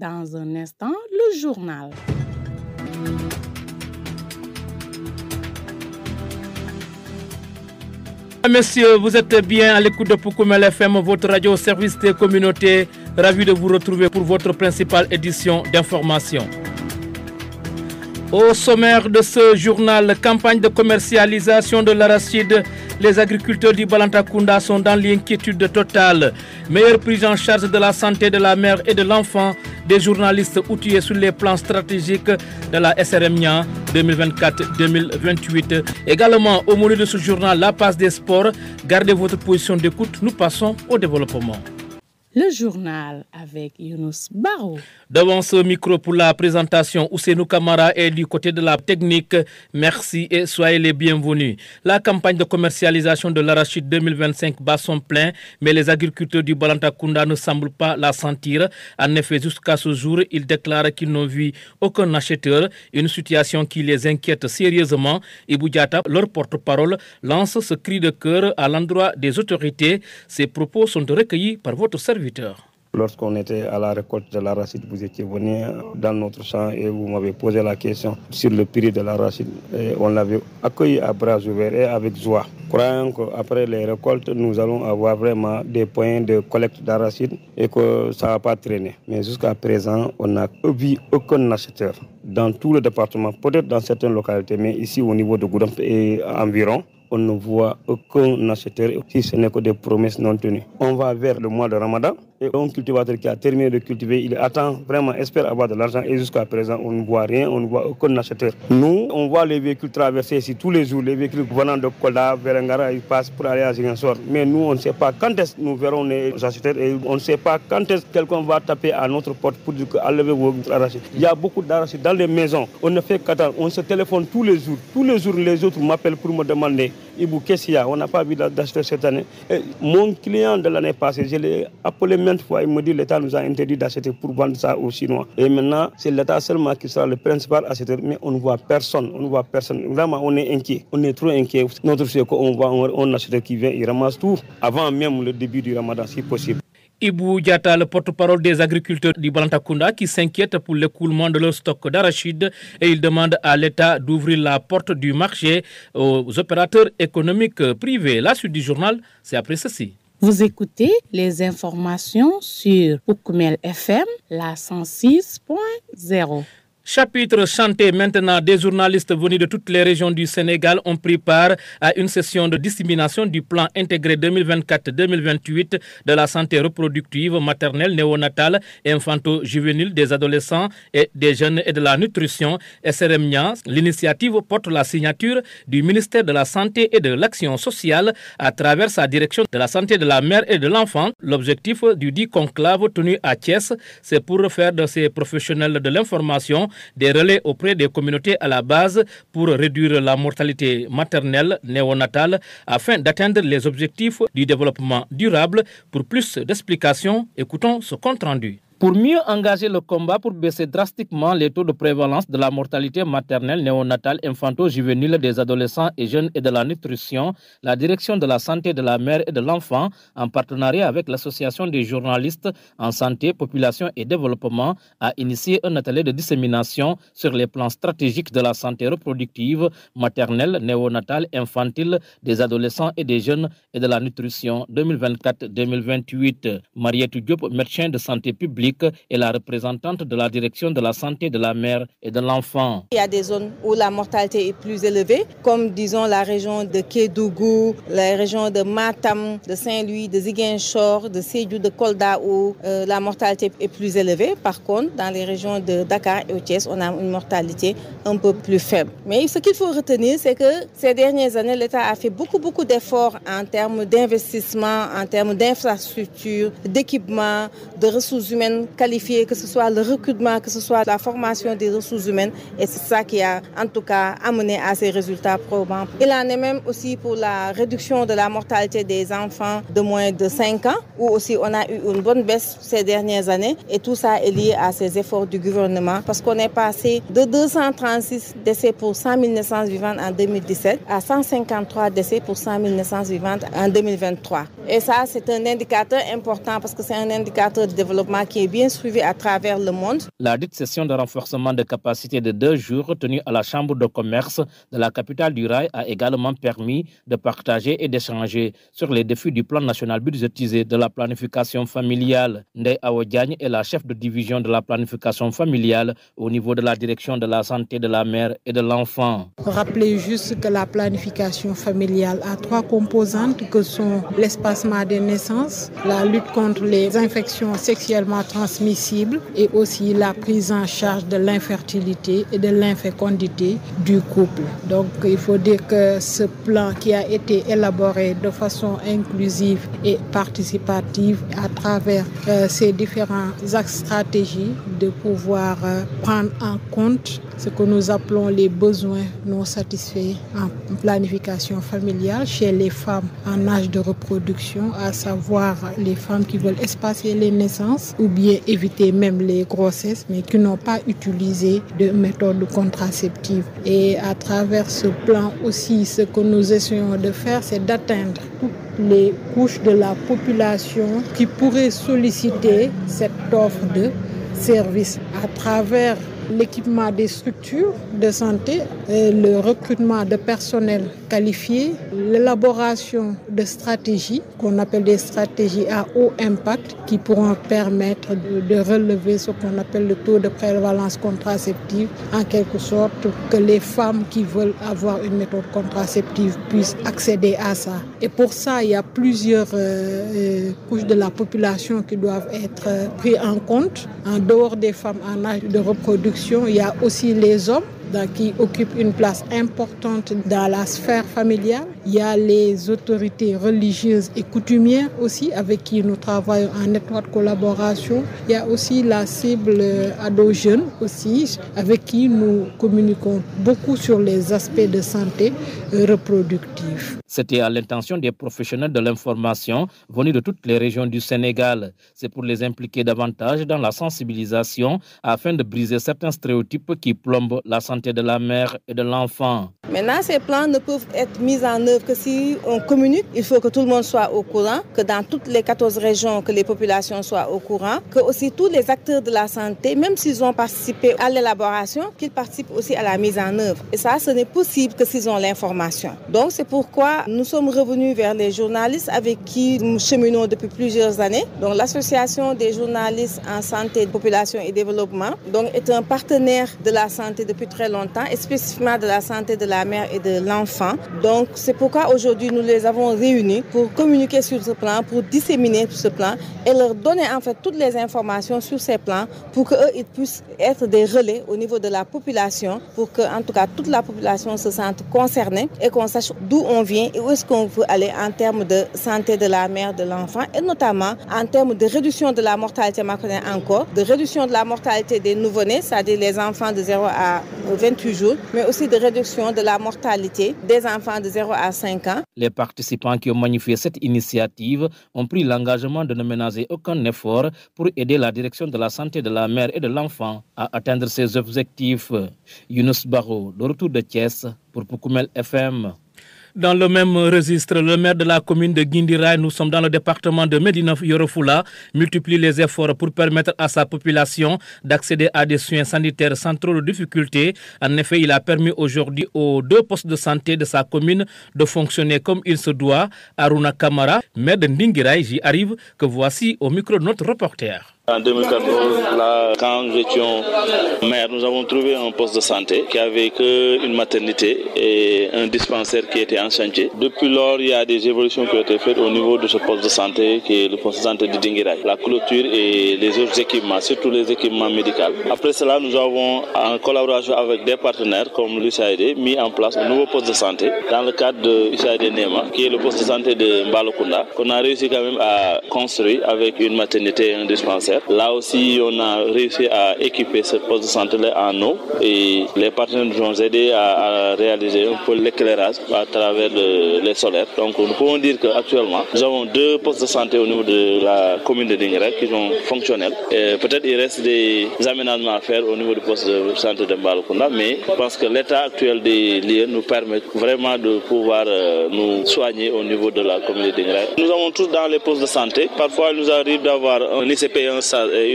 Dans un instant, le journal. Messieurs, vous êtes bien à l'écoute de Poukoumel FM, votre radio au service des communautés. Ravi de vous retrouver pour votre principale édition d'information. Au sommaire de ce journal, campagne de commercialisation de l'arachide, les agriculteurs du Balantakunda sont dans l'inquiétude totale. Meilleure prise en charge de la santé de la mère et de l'enfant, des journalistes outillés sur les plans stratégiques de la SRMIA 2024-2028. Également, au menu de ce journal, la passe des sports. Gardez votre position d'écoute, nous passons au développement. Le journal avec Younous Barou. Devant ce micro pour la présentation, Ousseinou Kamara est du côté de la technique. Merci et soyez les bienvenus. La campagne de commercialisation de l'arachide 2025 bat son plein, mais les agriculteurs du Balantakunda ne semblent pas la sentir. En effet, jusqu'à ce jour, ils déclarent qu'ils n'ont vu aucun acheteur, une situation qui les inquiète sérieusement. Ibou Diatta, leur porte-parole, lance ce cri de cœur à l'endroit des autorités. Ces propos sont recueillis par votre serviteur. Lorsqu'on était à la récolte de l'arachide, vous étiez venu dans notre champ et vous m'avez posé la question sur le prix de l'arachide. On l'avait accueilli à bras ouverts et avec joie. Croyant qu'après les récoltes, nous allons avoir vraiment des points de collecte d'arachide et que ça ne va pas traîner. Mais jusqu'à présent, on n'a vu aucun acheteur dans tout le département, peut-être dans certaines localités, mais ici au niveau de Goudomp et environ, on ne voit aucun acheteur si ce n'est que des promesses non tenues. On va vers le mois de Ramadan et un cultivateur qui a terminé de cultiver, il attend vraiment, espère avoir de l'argent et jusqu'à présent on ne voit rien, on ne voit aucun acheteur. Nous, on voit les véhicules traverser ici tous les jours, les véhicules venant de Kolda, Verengara, ils passent pour aller à Ziguinchor. Mais nous, on ne sait pas quand est-ce que nous verrons les acheteurs et on ne sait pas quand est-ce que quelqu'un va taper à notre porte pour dire qu'enlevez vos arachides. Il y a beaucoup d'arachides dans les maisons, on ne fait qu'attendre, on se téléphone tous les jours. Tous les jours, les autres m'appellent pour me demander Ibou, qu'est-ce qu'il y a? On n'a pas vu d'acheteur cette année. Et mon client de l'année passée, je l'ai appelé maintes fois, il me dit l'État nous a interdit d'acheter pour vendre ça aux Chinois. Et maintenant, c'est l'État seulement qui sera le principal acheteur, mais on ne voit personne. On ne voit personne. Vraiment, on est inquiet. On est trop inquiet. Notre chose, on voit un acheteur qui vient, il ramasse tout avant même le début du Ramadan, si possible. Ibou Diatta, le porte-parole des agriculteurs du Balantakunda, qui s'inquiète pour l'écoulement de leur stock d'arachide et il demande à l'État d'ouvrir la porte du marché aux opérateurs économiques privés. La suite du journal, c'est après ceci. Vous écoutez les informations sur Poukoumel FM, la 106.0. Chapitre chanté maintenant, des journalistes venus de toutes les régions du Sénégal ont pris part à une session de dissémination du plan intégré 2024-2028 de la santé reproductive, maternelle, néonatale et infanto-juvénile des adolescents et des jeunes et de la nutrition, SRMIA. L'initiative porte la signature du ministère de la Santé et de l'Action sociale à travers sa direction de la santé de la mère et de l'enfant. L'objectif du dit conclave tenu à Thiès, c'est pour faire de ces professionnels de l'information des relais auprès des communautés à la base pour réduire la mortalité maternelle, néonatale, afin d'atteindre les objectifs du développement durable. Pour plus d'explications, écoutons ce compte rendu. Pour mieux engager le combat pour baisser drastiquement les taux de prévalence de la mortalité maternelle, néonatale, infanto-juvénile des adolescents et jeunes et de la nutrition, la direction de la santé de la mère et de l'enfant, en partenariat avec l'association des journalistes en santé, population et développement, a initié un atelier de dissémination sur les plans stratégiques de la santé reproductive, maternelle, néonatale, infantile des adolescents et des jeunes et de la nutrition 2024-2028. Mariette Diop, médecin de santé publique, est la représentante de la direction de la santé de la mère et de l'enfant. Il y a des zones où la mortalité est plus élevée, comme disons la région de Kédougou, la région de Matam, de Saint-Louis, de Ziguinchor, de Sédhiou, de Kolda, où la mortalité est plus élevée. Par contre, dans les régions de Dakar et Thiès, on a une mortalité un peu plus faible. Mais ce qu'il faut retenir, c'est que ces dernières années, l'État a fait beaucoup d'efforts en termes d'investissement, en termes d'infrastructures, d'équipements, de ressources humaines qualifiées, que ce soit le recrutement, que ce soit la formation des ressources humaines. Et c'est ça qui a en tout cas amené à ces résultats probants. Il en est même aussi pour la réduction de la mortalité des enfants de moins de 5 ans, où aussi on a eu une bonne baisse ces dernières années. Et tout ça est lié à ces efforts du gouvernement, parce qu'on est passé de 236 décès pour 100 000 naissances vivantes en 2017 à 153 décès pour 100 000 naissances vivantes en 2023. Et ça, c'est un indicateur important parce que c'est un indicateur de développement qui est bien suivi à travers le monde. La dite session de renforcement de capacité de 2 jours tenue à la Chambre de commerce de la capitale du Rail a également permis de partager et d'échanger sur les défis du plan national budgétisé de la planification familiale. Ndeye Awa Diagne est la chef de division de la planification familiale au niveau de la direction de la santé de la mère et de l'enfant. Rappelez juste que la planification familiale a 3 composantes que sont l'espacement des naissances, la lutte contre les infections sexuellement transmissibles et aussi la prise en charge de l'infertilité et de l'infécondité du couple. Donc il faut dire que ce plan qui a été élaboré de façon inclusive et participative à travers ces différents axes stratégiques de pouvoir prendre en compte ce que nous appelons les besoins non satisfaits en planification familiale chez les femmes en âge de reproduction, à savoir les femmes qui veulent espacer les naissances ou bien éviter même les grossesses mais qui n'ont pas utilisé de méthode contraceptive. Et à travers ce plan aussi, ce que nous essayons de faire, c'est d'atteindre toutes les couches de la population qui pourraient solliciter cette offre de services à travers l'équipement des structures de santé, le recrutement de personnel qualifié, l'élaboration de stratégies qu'on appelle des stratégies à haut impact qui pourront permettre de relever ce qu'on appelle le taux de prévalence contraceptive, en quelque sorte que les femmes qui veulent avoir une méthode contraceptive puissent accéder à ça. Et pour ça, il y a plusieurs couches de la population qui doivent être prises en compte. En dehors des femmes en âge de reproduction, il y a aussi les hommes qui occupent une place importante dans la sphère familiale. Il y a les autorités religieuses et coutumières aussi avec qui nous travaillons en étroite collaboration. Il y a aussi la cible ados jeunes aussi avec qui nous communiquons beaucoup sur les aspects de santé reproductive. C'était à l'intention des professionnels de l'information venus de toutes les régions du Sénégal. C'est pour les impliquer davantage dans la sensibilisation afin de briser certains stéréotypes qui plombent la santé de la mère et de l'enfant. Maintenant, ces plans ne peuvent être mis en œuvre que si on communique. Il faut que tout le monde soit au courant, que dans toutes les 14 régions, que les populations soient au courant, que aussi tous les acteurs de la santé, même s'ils ont participé à l'élaboration, qu'ils participent aussi à la mise en œuvre. Et ça, ce n'est possible que s'ils ont l'information. Donc, c'est pourquoi nous sommes revenus vers les journalistes avec qui nous cheminons depuis plusieurs années. Donc, l'association des journalistes en santé, population et développement, donc, est un partenaire de la santé depuis très longtemps et spécifiquement de la santé de la mère et de l'enfant. Donc, c'est pourquoi aujourd'hui nous les avons réunis pour communiquer sur ce plan, pour disséminer ce plan et leur donner en fait toutes les informations sur ces plans pour qu'eux ils puissent être des relais au niveau de la population pour que en tout cas toute la population se sente concernée et qu'on sache d'où on vient et où est-ce qu'on veut aller en termes de santé de la mère, de l'enfant et notamment en termes de réduction de la mortalité maternelle encore, de réduction de la mortalité des nouveau-nés, c'est-à-dire les enfants de 0 à 28 jours, mais aussi de réduction de la mortalité des enfants de 0 à 5 ans. Les participants qui ont magnifié cette initiative ont pris l'engagement de ne ménager aucun effort pour aider la direction de la santé de la mère et de l'enfant à atteindre ses objectifs. Younous Baro, de retour de Thiès pour Poukoumel FM. Dans le même registre, le maire de la commune de Guindiraye, nous sommes dans le département de Médina Yoro Fula, multiplie les efforts pour permettre à sa population d'accéder à des soins sanitaires sans trop de difficultés. En effet, il a permis aujourd'hui aux 2 postes de santé de sa commune de fonctionner comme il se doit. Aruna Kamara, maire de Guindiraye, j'y arrive, que voici au micro de notre reporter. En 2014, là, quand nous étions maire, nous avons trouvé un poste de santé qui avait qu'une maternité et un dispensaire qui était en chantier. Depuis lors, il y a des évolutions qui ont été faites au niveau de ce poste de santé, qui est le poste de santé de Guindiraye. La clôture et les autres équipements, surtout les équipements médicaux. Après cela, nous avons, en collaboration avec des partenaires comme l'USAID, mis en place un nouveau poste de santé dans le cadre de l'USAID Nema, qui est le poste de santé de Mbalokunda, qu'on a réussi quand même à construire avec une maternité et un dispensaire. Là aussi, on a réussi à équiper ce poste de santé-là en eau et les partenaires nous ont aidés à réaliser un peu l'éclairage à travers les solaires. Donc, nous pouvons dire qu'actuellement, nous avons 2 postes de santé au niveau de la commune de Guindiraye qui sont fonctionnels. Peut-être il reste des aménagements à faire au niveau du poste de santé de Mbalokunda, mais je pense que l'état actuel des lieux nous permet vraiment de pouvoir nous soigner au niveau de la commune de Guindiraye. Nous avons tous dans les postes de santé. Parfois, il nous arrive d'avoir un ICP, un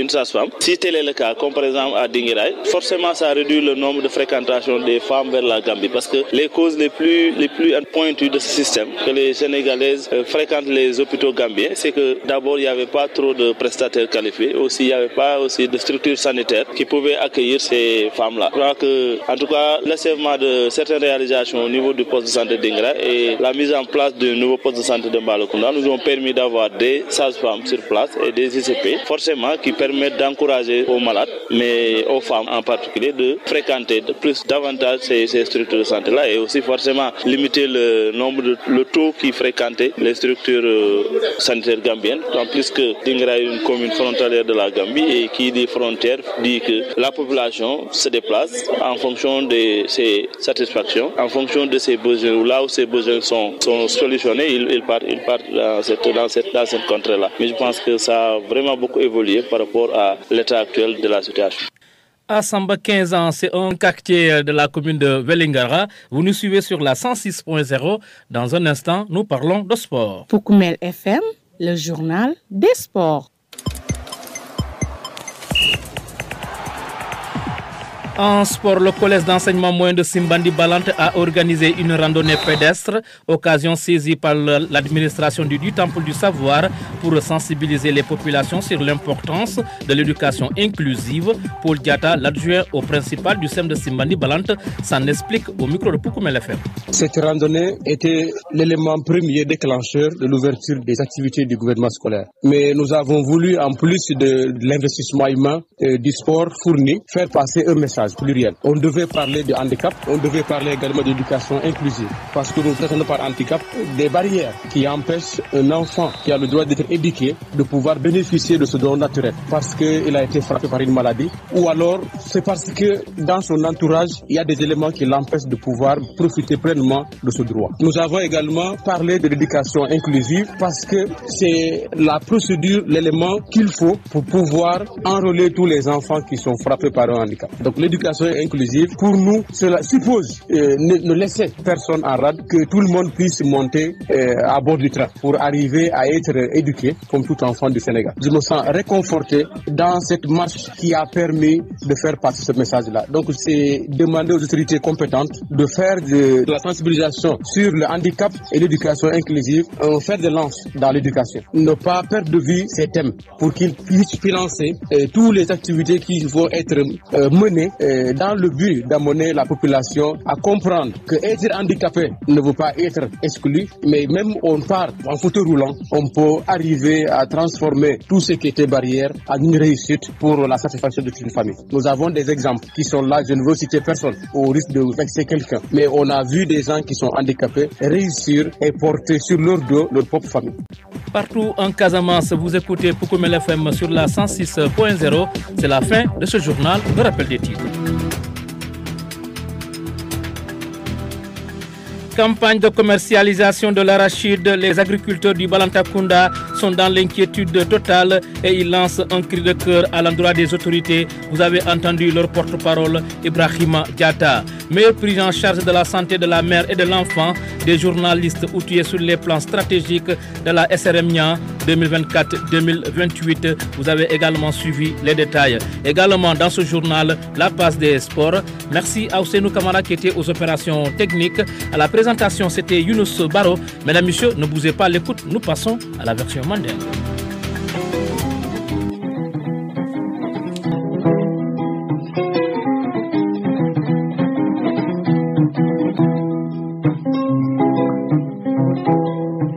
une sage-femme. Si tel est le cas, comme par exemple à Dinguiraye, forcément ça réduit le nombre de fréquentation des femmes vers la Gambie parce que les causes les plus pointues de ce système que les Sénégalaises fréquentent les hôpitaux gambiens, c'est que d'abord il n'y avait pas trop de prestataires qualifiés, aussi il n'y avait pas aussi de structures sanitaires qui pouvaient accueillir ces femmes-là. Je crois que, en tout cas, l'achèvement de certaines réalisations au niveau du poste de santé d'Ingra et la mise en place du nouveau poste de santé de Mbalakunda nous ont permis d'avoir des sages-femmes sur place et des ICP, forcément qui permettent d'encourager aux malades, mais aux femmes en particulier, de fréquenter davantage ces structures de santé-là et aussi forcément limiter le taux qui fréquentait les structures sanitaires gambiennes, en plus que Dingra est une commune frontalière de la Gambie et qui dit frontière dit que la population se déplace en fonction de ses satisfactions, en fonction de ses besoins, là où ses besoins sont solutionnés, ils partent dans cette contrée-là. Mais je pense que ça a vraiment beaucoup évolué par rapport à l'état actuel de la situation. À Samba, 15 ans, c'est un quartier de la commune de Vélingara. Vous nous suivez sur la 106.0. Dans un instant, nous parlons de sport. Poukoumel FM, le journal des sports. En sport, le collège d'enseignement moyen de Simbandi Balante a organisé une randonnée pédestre, occasion saisie par l'administration du Temple du Savoir pour sensibiliser les populations sur l'importance de l'éducation inclusive. Paul Diata, l'adjoint au principal du SEM de Simbandi Balante, s'en explique au micro de Poukoumel FM. Cette randonnée était l'élément premier déclencheur de l'ouverture des activités du gouvernement scolaire. Mais nous avons voulu, en plus de l'investissement humain du sport fourni, faire passer un message pluriel. On devait parler de handicap, on devait parler également d'éducation inclusive, parce que nous traitons par handicap des barrières qui empêchent un enfant qui a le droit d'être éduqué de pouvoir bénéficier de ce don naturel, parce qu'il a été frappé par une maladie, ou alors c'est parce que dans son entourage, il y a des éléments qui l'empêchent de pouvoir profiter pleinement de ce droit. Nous avons également parlé de l'éducation inclusive, parce que c'est la procédure, l'élément qu'il faut pour pouvoir enrôler tous les enfants qui sont frappés par un handicap. Donc l'éducation inclusive, pour nous, cela suppose ne laisser personne en rade, que tout le monde puisse monter à bord du train pour arriver à être éduqué comme tout enfant du Sénégal. Je me sens réconforté dans cette marche qui a permis de faire passer ce message-là. Donc c'est demander aux autorités compétentes de faire de la sensibilisation sur le handicap et l'éducation inclusive, un fer de lance dans l'éducation. Ne pas perdre de vue ces thèmes pour qu'ils puissent financer toutes les activités qui vont être menées dans le but d'amener la population à comprendre que être handicapé ne veut pas être exclu, mais même on part en fauteuil roulant, on peut arriver à transformer tout ce qui était barrière en une réussite pour la satisfaction de toute une famille. Nous avons des exemples qui sont là, je ne veux citer personne au risque de vexer quelqu'un, mais on a vu des gens qui sont handicapés réussir et porter sur leur dos leur propre famille. Partout en Casamance, vous écoutez Poukoumel FM sur la 106.0. C'est la fin de ce journal. Le rappel des titres. Campagne de commercialisation de l'arachide. Les agriculteurs du Balantakunda sont dans l'inquiétude totale et ils lancent un cri de cœur à l'endroit des autorités. Vous avez entendu leur porte-parole, Ibrahima Diata. Meilleure prise en charge de la santé de la mère et de l'enfant. Des journalistes outillés sur les plans stratégiques de la SRMIA 2024-2028. Vous avez également suivi les détails. Également dans ce journal, la passe des sports. Merci à Ousseinou Kamara qui était aux opérations techniques. À la présentation, c'était Younous Baro. Mesdames, Messieurs, ne bougez pas l'écoute. Nous passons à la version mondiale.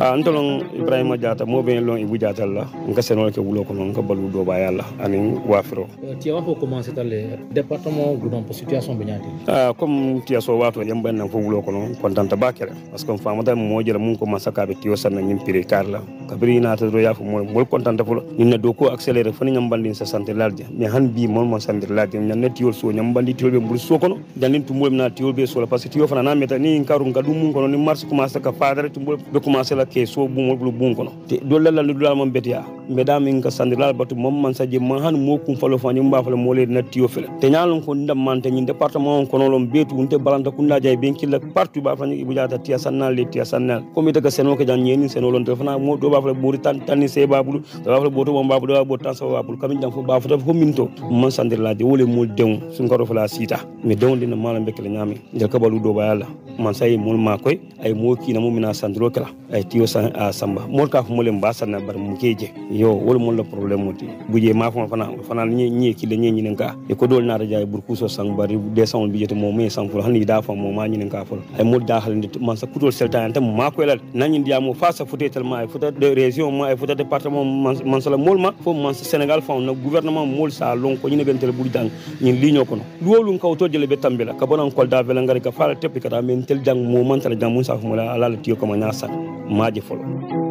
Antolong Ibrahima Diata mo ben long Ibou Diata la nga senol ke wulo ko non ko balu do ba yalla ani wafiro ti wa ko commencer tal département gudon pour situation be nyati comme ti so wato yamba nan fo wulo ko non kontanta bakere parce que fama dam mo jela mun ko masaka be ti osan nyim pire karla kabri na to do yafu mo kontanta fulo ni do ko accélérer fani nyam bandin sa santé lalde mais han bi mon santé lalde nyam net yol so nyam bandi tiol be mbul so kono dalin tumbol na tiol be so parce que tiol fana na meta ni karu ngadu mun kono ni marche commencer ka fadare tumbol be commencer la ke so bu mo bulu bun kono te do lalla ni dulal mon betia mesdames inga sandilal batu mom man saje man han mo kum falo fani mba falo mo le na tiyo fele te nyalon ko ndam mante ni département ko non betu unte balanta kunna jay ben kila partout ba fani ibujata tiya sannal le tiya sannal ko mi daga seno ko jan nyeni seno lon te fana mo do ba falo buri tan tan se babulu do ba falo boto mo babulu do botan so babulu kamin jam fo ba fo ko minto man sandirla de wole mo dew sun ko fala sita me dew dina malam bekle nyami de ko balu do ba yalla man say mo ma koy ay mo ki na mo mina sandiro kala ay tiyo san a samba mo ka fo mo le mbasa na bar mu keje yo wol mo le problème moti buje ma fana ñi ki le ñi nka e ko dol na raja burku so sang bari descend bi jete mo me sang fo hani da fa mo ma ñi nka fo ay mo da hal nit man sa kutol seltan tam ma ko elal nañi ndiya mo fa sa futé tellement ay futa de région ma ay futa département man sa la molma fo man sa Sénégal fa na gouvernement mol sa lon ko ñi negentel buri dang ñi li ñoko no lolu nkaw to jele be tambela ka bonan kol da vela ngari ka fala tepi ka da men tel jang mo man sa jang mun sa fo mo la ala tiyo ko ma ñasa maaje folo